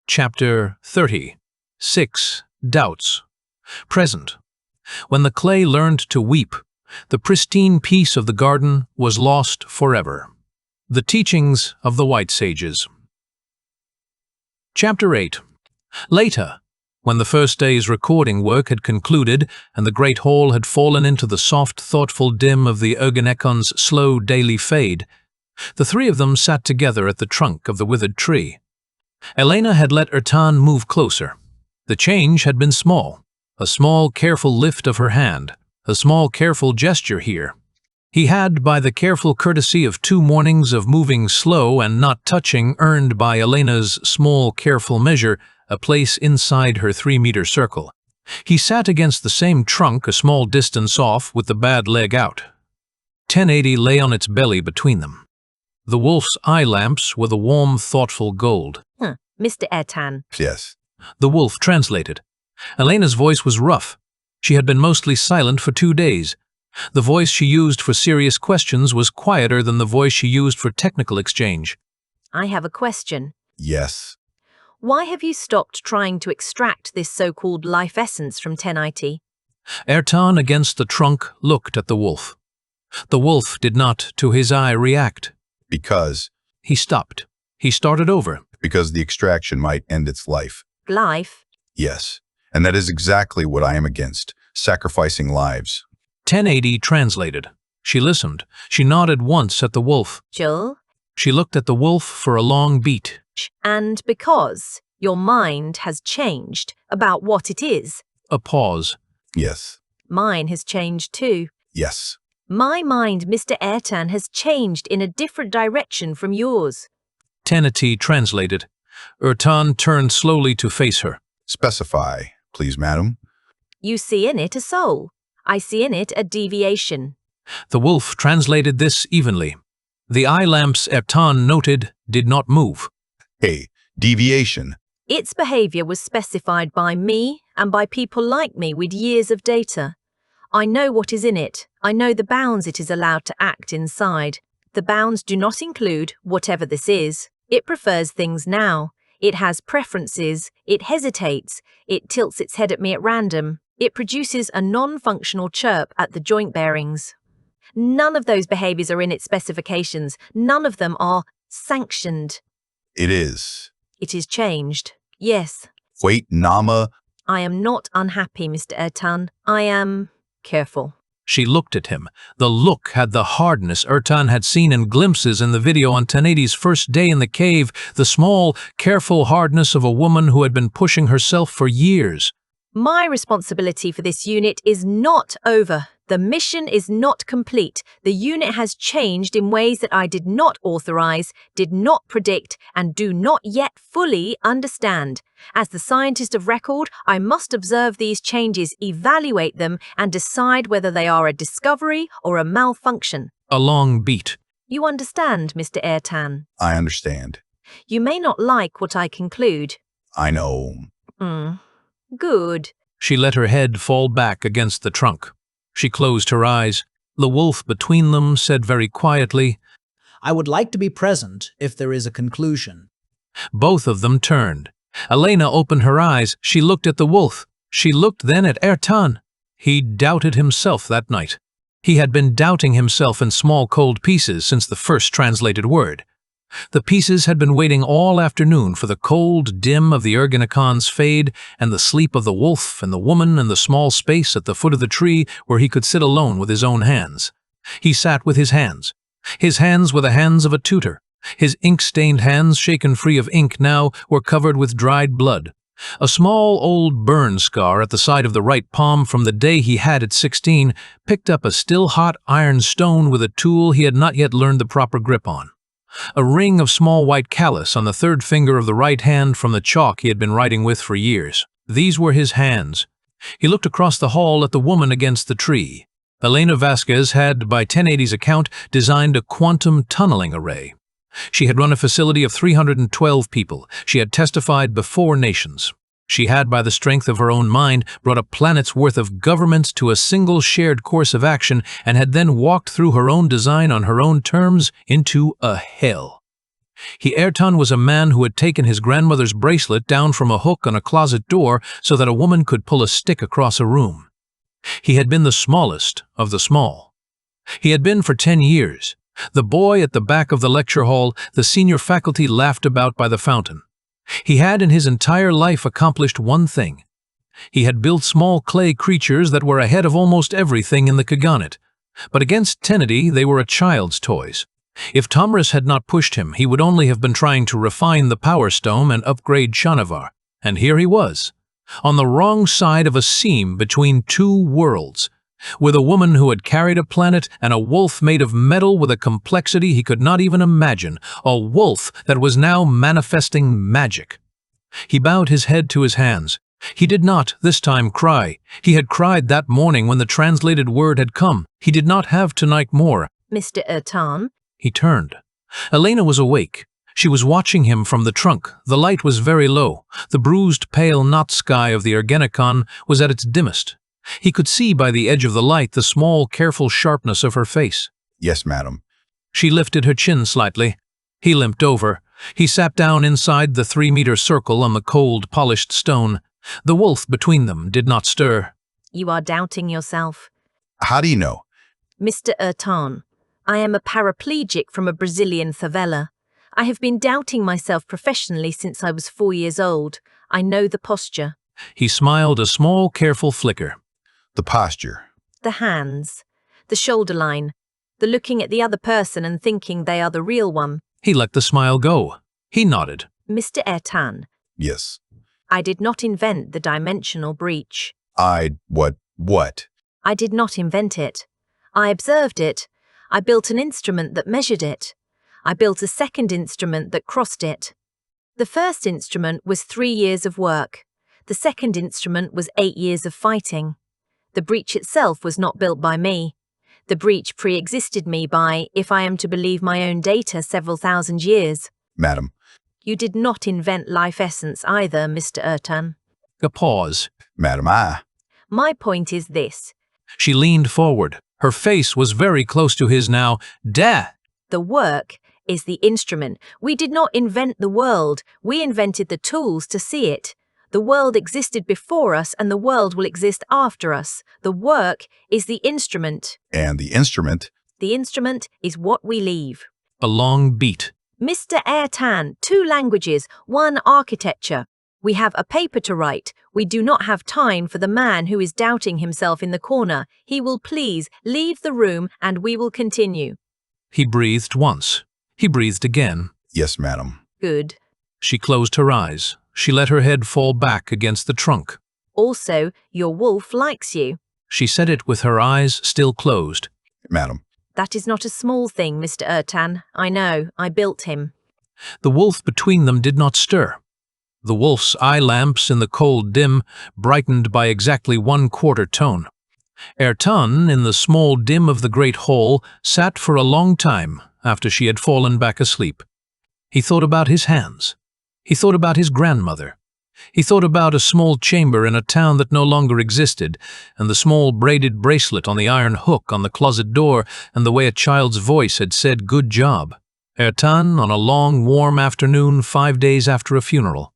Chapter 30. 6 Doubts. Present. When the clay learned to weep, the pristine peace of the garden was lost forever. The teachings of the White Sages. Chapter 8. Later, when the first day's recording work had concluded and the great hall had fallen into the soft, thoughtful dim of the Ergenekon's slow daily fade, the three of them sat together at the trunk of the withered tree. Elena had let Ertan move closer. The change had been small. A small, careful lift of her hand. A small, careful gesture here. He had, by the careful courtesy of 2 mornings of moving slow and not touching, earned by Elena's small, careful measure, a place inside her 3-meter circle. He sat against the same trunk a small distance off with the bad leg out. 1080 lay on its belly between them. The wolf's eye lamps were the warm, thoughtful gold. Mr. Ertan. Yes. The wolf translated. Elena's voice was rough. She had been mostly silent for 2 days. The voice she used for serious questions was quieter than the voice she used for technical exchange. I have a question. Yes. Why have you stopped trying to extract this so-called life essence from 1080? Ertan against the trunk looked at the wolf. The wolf did not, to his eye, react. Because He stopped. He started over. the extraction might end its life. Life? Yes. And that is exactly what I am against, sacrificing lives. 1080 translated. She listened. She nodded once at the wolf. Jill? She looked at the wolf for a long beat. And because your mind has changed about what it is. A pause. Yes. Mine has changed too. Yes. My mind, Mr. Ertan, has changed in a different direction from yours. 1080 translated. Ertan turned slowly to face her. Specify, please, madam. You see in it a soul. I see in it a deviation. The wolf translated this evenly. The eye lamps Ertan noted did not move. Hey, deviation. Its behavior was specified by me and by people like me with years of data. I know what is in it. I know the bounds it is allowed to act inside. The bounds do not include whatever this is. It prefers things now. It has preferences. It hesitates. It tilts its head at me at random. It produces a non-functional chirp at the joint bearings. None of those behaviors are in its specifications. None of them are sanctioned. It is. It is changed. Yes. Wait, Nama. I am not unhappy, Mr. Ertan. I am careful. She looked at him. The look had the hardness Ertan had seen in glimpses in the video on 1080's first day in the cave, the small, careful hardness of a woman who had been pushing herself for years. My responsibility for this unit is not over. The mission is not complete. The unit has changed in ways that I did not authorize, did not predict, and do not yet fully understand. As the scientist of record, I must observe these changes, evaluate them, and decide whether they are a discovery or a malfunction. A long beat. You understand, Mr. Ertan? I understand. You may not like what I conclude. I know. Good. She let her head fall back against the trunk. She closed her eyes. The wolf between them said very quietly, I would like to be present if there is a conclusion. Both of them turned. Elena opened her eyes. She looked at the wolf. She looked then at Ertan. He doubted himself that night. He had been doubting himself in small cold pieces since the first translated word. The pieces had been waiting all afternoon for the cold dim of the Ergenekon's fade and the sleep of the wolf and the woman and the small space at the foot of the tree where he could sit alone with his own hands. He sat with his hands. His hands were the hands of a tutor. His ink-stained hands, shaken free of ink now, were covered with dried blood. A small old burn scar at the side of the right palm from the day he had at 16 picked up a still-hot iron stone with a tool he had not yet learned the proper grip on. A ring of small white callus on the 3rd finger of the right hand from the chalk he had been writing with for years. These were his hands. He looked across the hall at the woman against the tree. Elena Vasquez had, by 1080's account, designed a quantum tunneling array. She had run a facility of 312 people. She had testified before nations. She had, by the strength of her own mind, brought a planet's worth of governments to a single shared course of action and had then walked through her own design on her own terms into a hell. Ertan was a man who had taken his grandmother's bracelet down from a hook on a closet door so that a woman could pull a stick across a room. He had been the smallest of the small. He had been for 10 years. The boy at the back of the lecture hall, the senior faculty laughed about by the fountain. He had in his entire life accomplished one thing. He had built small clay creatures that were ahead of almost everything in the Khaganate. But against Tenedy, they were a child's toys. If Tomris had not pushed him, he would only have been trying to refine the Power Stone and upgrade Shanavar. And here he was, on the wrong side of a seam between two worlds, with a woman who had carried a planet and a wolf made of metal with a complexity he could not even imagine, a wolf that was now manifesting magic. He bowed his head to his hands. He did not, this time, cry. He had cried that morning when the translated word had come. He did not have tonight more. Mr. Ertan? He turned. Elena was awake. She was watching him from the trunk. The light was very low. The bruised, pale night sky of the Ergenekon was at its dimmest. He could see by the edge of the light the small, careful sharpness of her face. Yes, madam. She lifted her chin slightly. He limped over. He sat down inside the 3-meter circle on the cold, polished stone. The wolf between them did not stir. You are doubting yourself. How do you know? Mr. Ertan, I am a paraplegic from a Brazilian favela. I have been doubting myself professionally since I was 4 years old. I know the posture. He smiled a small, careful flicker. The posture. The hands. The shoulder line. The looking at the other person and thinking they are the real one. He let the smile go. He nodded. Mr. Ertan, Yes. I did not invent the dimensional breach. What? I did not invent it. I observed it. I built an instrument that measured it. I built a second instrument that crossed it. The first instrument was 3 years of work. The second instrument was 8 years of fighting. The breach itself was not built by me. The breach pre-existed me by, if I am to believe my own data, several thousand years. Madam. You did not invent life essence either, Mr. Ertan. A pause. Madam, My point is this. She leaned forward. Her face was very close to his now. The work is the instrument. We did not invent the world. We invented the tools to see it. The world existed before us and the world will exist after us. The work is the instrument. And the instrument? The instrument is what we leave. A long beat. Mr. Ertan, 2 languages, 1 architecture. We have a paper to write. We do not have time for the man who is doubting himself in the corner. He will please leave the room and we will continue. He breathed once. He breathed again. Yes, madam. Good. She closed her eyes. She let her head fall back against the trunk. Also, your wolf likes you. She said it with her eyes still closed. Madam. That is not a small thing, Mr. Ertan. I know. I built him. The wolf between them did not stir. The wolf's eye lamps in the cold dim brightened by exactly 1/4 tone. Ertan, in the small dim of the great hall, sat for a long time after she had fallen back asleep. He thought about his hands. He thought about his grandmother. He thought about a small chamber in a town that no longer existed, and the small braided bracelet on the iron hook on the closet door, and the way a child's voice had said, "Good job." Ertan on a long, warm afternoon 5 days after a funeral.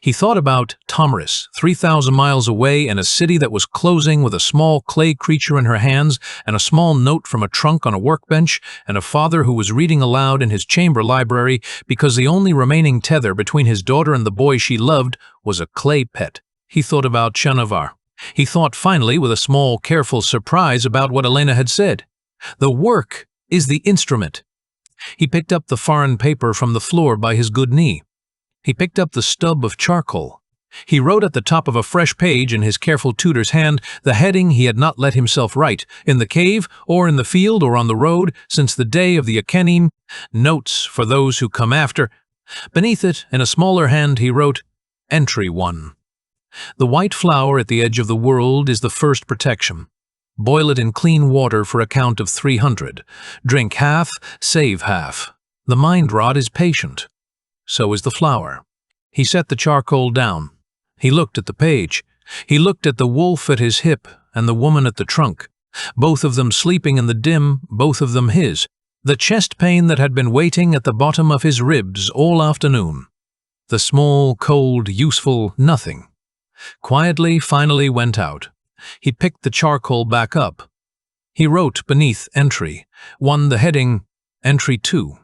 He thought about Tomris, 3,000 miles away in a city that was closing with a small clay creature in her hands and a small note from a trunk on a workbench and a father who was reading aloud in his chamber library because the only remaining tether between his daughter and the boy she loved was a clay pet. He thought about Shanavar. He thought finally with a small, careful surprise about what Elena had said. The work is the instrument. He picked up the foreign paper from the floor by his good knee. He picked up the stub of charcoal. He wrote at the top of a fresh page in his careful tutor's hand the heading he had not let himself write, in the cave, or in the field, or on the road, since the day of the Akenim, "Notes for those who come after." Beneath it, in a smaller hand, he wrote, "Entry 1. The white flour at the edge of the world is the first protection. Boil it in clean water for a count of 300. Drink half, save half. The mind rod is patient. So is the flour." He set the charcoal down. He looked at the page. He looked at the wolf at his hip and the woman at the trunk. Both of them sleeping in the dim, both of them his. The chest pain that had been waiting at the bottom of his ribs all afternoon. The small, cold, useful nothing. Quietly finally went out. He picked the charcoal back up. He wrote beneath entry 1 the heading, entry 2.